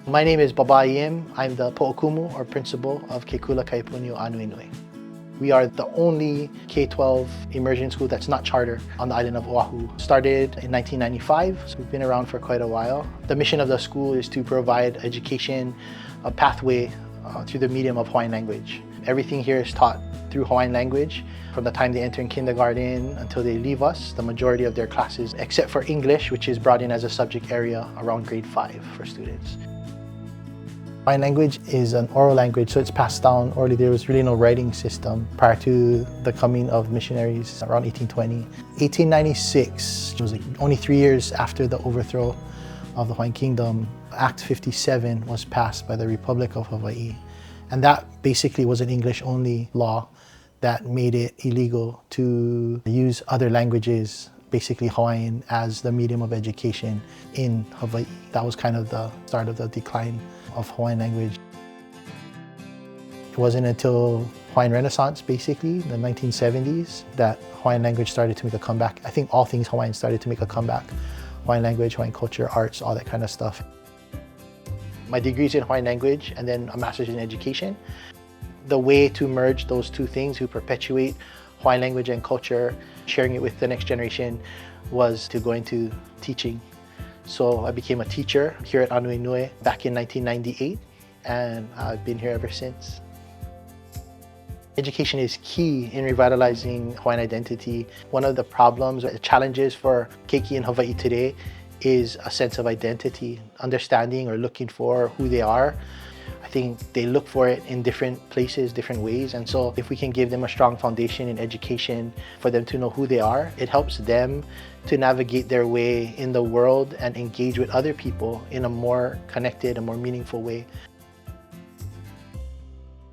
My name is Babaiem. I'm the Po'okumu, or principal, of Kekula Kaipunio Ānuenue. We are the only K-12 immersion school that's not charter on the island of Oahu. Started in 1995, so we've been around for quite a while. The mission of the school is to provide education, a pathway through the medium of Hawaiian language. Everything here is taught through Hawaiian language from the time they enter in kindergarten until they leave us. The majority of their classes, except for English, which is brought in as a subject area around grade 5 for students. Hawaiian language is an oral language, so it's passed down orally. There was really no writing system prior to the coming of missionaries around 1820. 1896, it was only 3 years after the overthrow of the Hawaiian Kingdom, Act 57 was passed by the Republic of Hawaii. And that basically was an English-only law that made it illegal to use other languages, basically Hawaiian, as the medium of education in Hawaii. That was kind of the start of the decline of Hawaiian language. It wasn't until Hawaiian Renaissance, basically, in the 1970s, that Hawaiian language started to make a comeback. I think all things Hawaiian started to make a comeback. Hawaiian language, Hawaiian culture, arts, all that kind of stuff. My degree is in Hawaiian language and then a master's in education. The way to merge those two things, to perpetuate Hawaiian language and culture, sharing it with the next generation, was to go into teaching. So I became a teacher here at Ānuenue back in 1998, and I've been here ever since. Education is key in revitalizing Hawaiian identity. One of the problems or the challenges for Keiki in Hawaii today is a sense of identity, understanding or looking for who they are. I think they look for it in different places, different ways, and so if we can give them a strong foundation in education for them to know who they are, it helps them to navigate their way in the world and engage with other people in a more connected, a more meaningful way.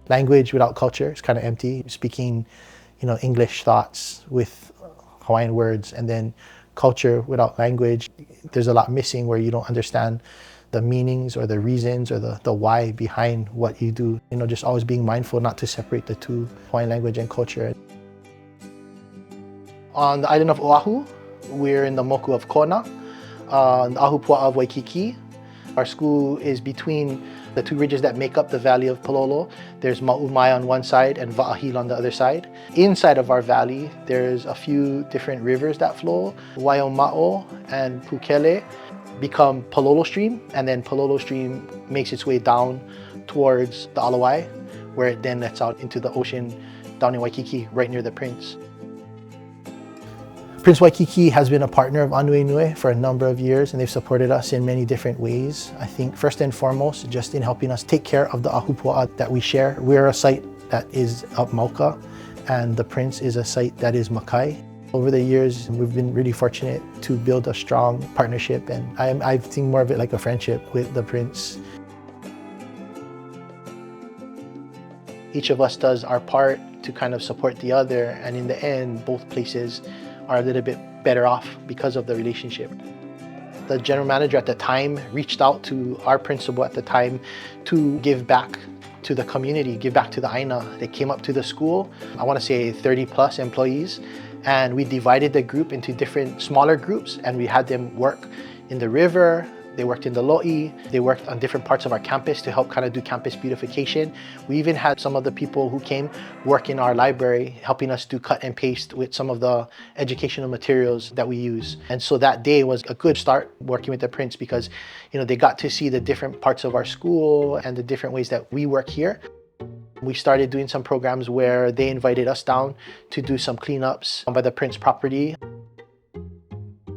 Language without culture is kind of empty. Speaking, English thoughts with Hawaiian words, and then culture without language, there's a lot missing where you don't understand the meanings or the reasons or the why behind what you do. Just always being mindful not to separate the two, Hawaiian language and culture. On the island of Oahu, we're in the moku of Kona, on the Ahupua of Waikiki. Our school is between the two ridges that make up the valley of Palolo. There's Ma'umai on one side and Wa'ahil on the other side. Inside of our valley, there's a few different rivers that flow. Waioma'o and Pukele become Palolo Stream, and then Palolo Stream makes its way down towards the Alawai, where it then lets out into the ocean down in Waikiki, right near the Prince. Prince Waikiki has been a partner of Ānuenue for a number of years, and they've supported us in many different ways. I think first and foremost, just in helping us take care of the ahupua that we share. We're a site that is up Mauka, and the Prince is a site that is Makai. Over the years, we've been really fortunate to build a strong partnership, and I think more of it like a friendship with the Prince. Each of us does our part to kind of support the other, and in the end, both places are a little bit better off because of the relationship. The general manager at the time reached out to our principal at the time to give back to the community, give back to the Aina. They came up to the school, I want to say 30 plus employees, and we divided the group into different smaller groups, and we had them work in the river. They worked in the lo'i, they worked on different parts of our campus to help kind of do campus beautification. We even had some of the people who came work in our library, helping us do cut and paste with some of the educational materials that we use. And so that day was a good start working with the Prince, because they got to see the different parts of our school and the different ways that we work here. We started doing some programs where they invited us down to do some cleanups by the Prince property.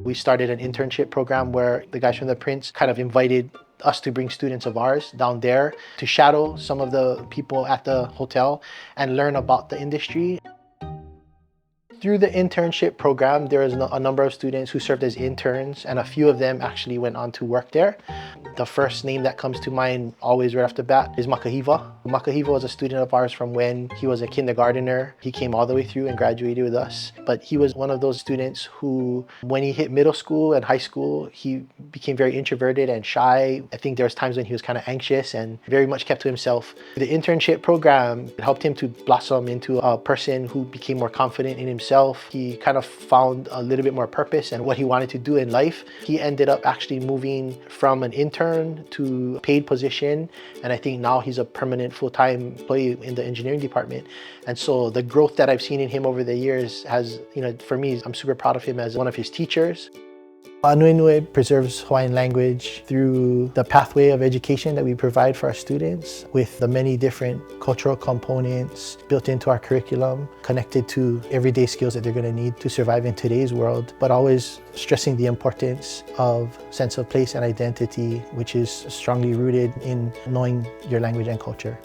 We started an internship program where the guys from the Prince kind of invited us to bring students of ours down there to shadow some of the people at the hotel and learn about the industry. Through the internship program, there was a number of students who served as interns, and a few of them actually went on to work there. The first name that comes to mind always right off the bat is Makahiva. Makahiva was a student of ours from when he was a kindergartner. He came all the way through and graduated with us. But he was one of those students who, when he hit middle school and high school, he became very introverted and shy. I think there was times when he was kind of anxious and very much kept to himself. The internship program helped him to blossom into a person who became more confident in himself himself. He kind of found a little bit more purpose and what he wanted to do in life. He ended up actually moving from an intern to a paid position. And I think now he's a permanent full-time employee in the engineering department. And so the growth that I've seen in him over the years has, for me, I'm super proud of him as one of his teachers. Ānuenue preserves Hawaiian language through the pathway of education that we provide for our students, with the many different cultural components built into our curriculum, connected to everyday skills that they're going to need to survive in today's world, but always stressing the importance of sense of place and identity, which is strongly rooted in knowing your language and culture.